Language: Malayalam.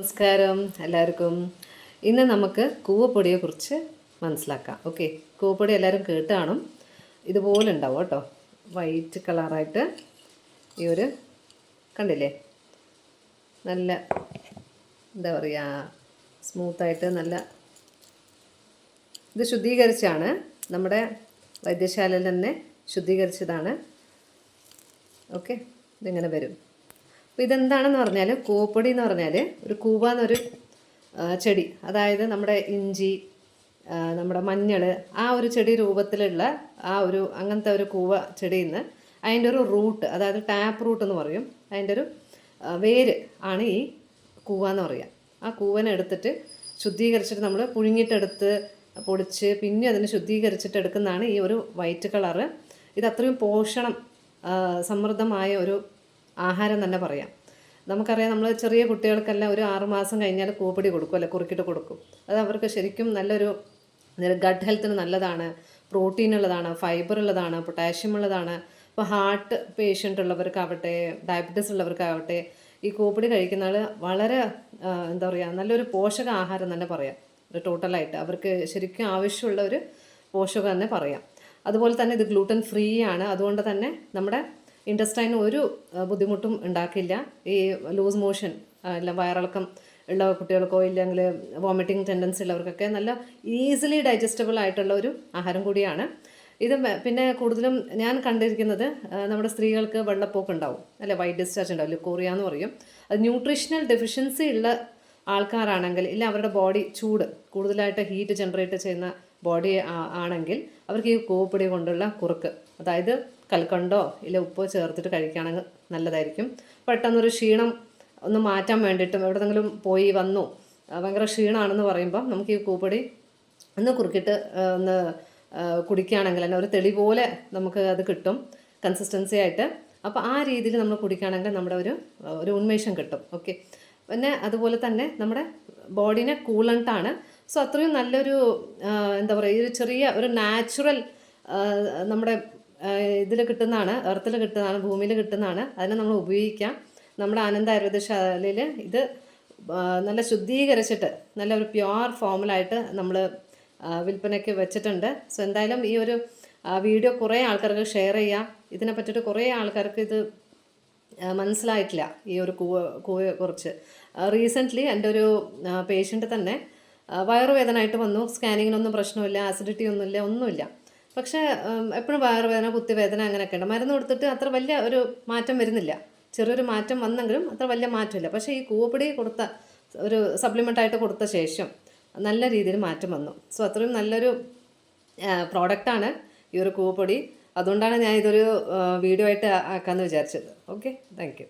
നമസ്കാരം എല്ലാവർക്കും. ഇന്ന് നമുക്ക് കൂവപ്പൊടിയെക്കുറിച്ച് മനസ്സിലാക്കാം. ഓക്കെ, കൂവപ്പൊടി എല്ലാവരും കേട്ട് കാണും. ഇതുപോലെ ഉണ്ടാവും കേട്ടോ, വൈറ്റ് കളറായിട്ട്. ഈ ഒരു കണ്ടില്ലേ, നല്ല എന്താ പറയുക, സ്മൂത്തായിട്ട് നല്ല. ഇത് ശുദ്ധീകരിച്ചാണ്, നമ്മുടെ വൈദ്യശാലയിൽ തന്നെ ശുദ്ധീകരിച്ചതാണ്. ഓക്കെ, ഇതിങ്ങനെ വരും. അപ്പോൾ ഇതെന്താണെന്ന് പറഞ്ഞാൽ, കൂവപ്പൊടി എന്ന് പറഞ്ഞാൽ ഒരു കൂവ എന്നൊരു ചെടി, അതായത് നമ്മുടെ ഇഞ്ചി, നമ്മുടെ മഞ്ഞൾ, ആ ഒരു ചെടി രൂപത്തിലുള്ള അങ്ങനത്തെ ഒരു കൂവ ചെടിയിൽ നിന്ന് അതിൻ്റെ ഒരു റൂട്ട്, അതായത് ടാപ്പ് റൂട്ട് എന്ന് പറയും, അതിൻ്റെ ഒരു വേര് ആണ് ഈ കൂവ എന്ന് പറയുക. ആ കൂവനെ എടുത്തിട്ട് ശുദ്ധീകരിച്ചിട്ട് നമ്മൾ പുഴുങ്ങിയിട്ടെടുത്ത് പൊടിച്ച് പിന്നെ അതിന് ശുദ്ധീകരിച്ചിട്ട് എടുക്കുന്നതാണ് ഈ ഒരു വൈറ്റ് കളറ്. ഇത് അത്രയും പോഷണം സമൃദ്ധമായ ഒരു ആഹാരം തന്നെ പറയാം. നമുക്കറിയാം, നമ്മൾ ചെറിയ കുട്ടികൾക്കെല്ലാം ഒരു 6 മാസം കഴിഞ്ഞാൽ കൂവപ്പൊടി കൊടുക്കും, അല്ലെ കുറുക്കിയിട്ട് കൊടുക്കും. അത് അവർക്ക് ശരിക്കും നല്ലൊരു ഗട്ട് ഹെൽത്തിന് നല്ലതാണ്, പ്രോട്ടീൻ ഉള്ളതാണ്, ഫൈബർ ഉള്ളതാണ്, പൊട്ടാഷ്യം ഉള്ളതാണ്. ഇപ്പോൾ ഹാർട്ട് പേഷ്യൻ്റ് ഉള്ളവർക്കാവട്ടെ, ഡയബറ്റീസ് ഉള്ളവർക്കാവട്ടെ, ഈ കൂവപ്പൊടി കഴിക്കുന്ന ആൾ വളരെ എന്താ പറയുക, നല്ലൊരു പോഷക ആഹാരം തന്നെ പറയാം. ഒരു ടോട്ടലായിട്ട് അവർക്ക് ശരിക്കും ആവശ്യമുള്ള ഒരു പോഷകം തന്നെ പറയാം. അതുപോലെ തന്നെ ഇത് ഗ്ലൂട്ടൻ ഫ്രീ ആണ്. അതുകൊണ്ട് തന്നെ നമ്മുടെ ഇൻറ്റസ്റ്റൈന് ഒരു ബുദ്ധിമുട്ടും ഉണ്ടാക്കില്ല. ഈ ലൂസ് മോഷൻ അല്ല വയറിളക്കം ഉള്ള കുട്ടികൾക്കോ ഇല്ലെങ്കിൽ വോമിറ്റിംഗ് ടെൻഡൻസി ഉള്ളവർക്കൊക്കെ നല്ല ഈസിലി ഡൈജസ്റ്റബിൾ ആയിട്ടുള്ള ഒരു ആഹാരം കൂടിയാണ് ഇത്. പിന്നെ കൂടുതലും ഞാൻ കണ്ടിരിക്കുന്നത് നമ്മുടെ സ്ത്രീകൾക്ക് വെള്ളപ്പൊക്കം ഉണ്ടാവും, അല്ലെ, വൈറ്റ് ഡിസ്ചാർജ് ഉണ്ടാവും, ലുക്കോറിയ എന്ന് പറയും. അത് ന്യൂട്രീഷണൽ ഡെഫിഷ്യൻസി ഉള്ള ആൾക്കാരാണെങ്കിൽ, ഇല്ല അവരുടെ ബോഡി ചൂട് കൂടുതലായിട്ട് ഹീറ്റ് ജനറേറ്റ് ചെയ്യുന്ന ബോഡി ആണെങ്കിൽ, അവർക്ക് ഈ കൂവപ്പൊടി കൊണ്ടുള്ള കുറുക്ക്, അതായത് കൽക്കണ്ടോ ഇല്ല ഉപ്പോ ചേർത്തിട്ട് കഴിക്കുകയാണെങ്കിൽ നല്ലതായിരിക്കും. പെട്ടെന്നൊരു ക്ഷീണം ഒന്ന് മാറ്റാൻ വേണ്ടിയിട്ടും, എവിടെന്നെങ്കിലും പോയി വന്നു ഭയങ്കര ക്ഷീണമാണെന്ന് പറയുമ്പോൾ നമുക്ക് ഈ കൂവപ്പൊടി ഒന്ന് കുറുക്കിയിട്ട് ഒന്ന് കുടിക്കുകയാണെങ്കിൽ തന്നെ ഒരു തെളി പോലെ നമുക്ക് അത് കിട്ടും കൺസിസ്റ്റൻസി ആയിട്ട്. അപ്പോൾ ആ രീതിയിൽ നമ്മൾ കുടിക്കുകയാണെങ്കിൽ നമ്മുടെ ഒരു ഉന്മേഷം കിട്ടും. ഓക്കെ, പിന്നെ അതുപോലെ തന്നെ നമ്മുടെ ബോഡീനെ കൂളണ്ടാണ്. സോ അത്രയും നല്ലൊരു എന്താ പറയുക, ഈ ഒരു ചെറിയ ഒരു നാച്ചുറൽ നമ്മുടെ ഇതിൽ കിട്ടുന്നതാണ്, എർത്തിൽ കിട്ടുന്നതാണ്, ഭൂമിയിൽ കിട്ടുന്നതാണ്. അതിനെ നമ്മൾ ഉപയോഗിക്കാം. നമ്മുടെ ആനന്ദ ആയുർവേദശാലയിൽ ഇത് നല്ല ശുദ്ധീകരിച്ചിട്ട് നല്ല ഒരു പ്യുവർ ഫോമിലായിട്ട് നമ്മൾ വിൽപ്പനയ്ക്ക് വെച്ചിട്ടുണ്ട്. സോ എന്തായാലും ഈ ഒരു വീഡിയോ കുറേ ആൾക്കാർക്ക് ഷെയർ ചെയ്യാം. ഇതിനെ പറ്റിയിട്ട് കുറേ ആൾക്കാർക്ക് ഇത് മനസ്സിലായിട്ടില്ല, ഈ ഒരു കൂവയെക്കുറിച്ച്. റീസെൻ്റ്ലി എൻ്റെ ഒരു പേഷ്യൻ്റ് തന്നെ വയറുവേദനയായിട്ട് വന്നു. സ്കാനിങ്ങിനൊന്നും പ്രശ്നമില്ല, ആസിഡിറ്റി ഒന്നുമില്ല. പക്ഷേ എപ്പോഴും വയറുവേദന, കുത്തിവേദന അങ്ങനെയൊക്കെ ഉണ്ട്. മരുന്ന് കൊടുത്തിട്ട് അത്ര വലിയ ഒരു മാറ്റം വരുന്നില്ല. ചെറിയൊരു മാറ്റം വന്നെങ്കിലും അത്ര വലിയ മാറ്റമില്ല. പക്ഷേ ഈ കൂവപ്പൊടി കൊടുത്ത ഒരു സപ്ലിമെൻ്റായിട്ട് കൊടുത്ത ശേഷം നല്ല രീതിയിൽ മാറ്റം വന്നു. സോ അത്രയും നല്ലൊരു പ്രോഡക്റ്റാണ് ഈ ഒരു കൂവപ്പൊടി. അതുകൊണ്ടാണ് ഞാൻ ഇതൊരു വീഡിയോ ആയിട്ട് ആക്കാമെന്ന് വിചാരിച്ചത്. Okay, thank you.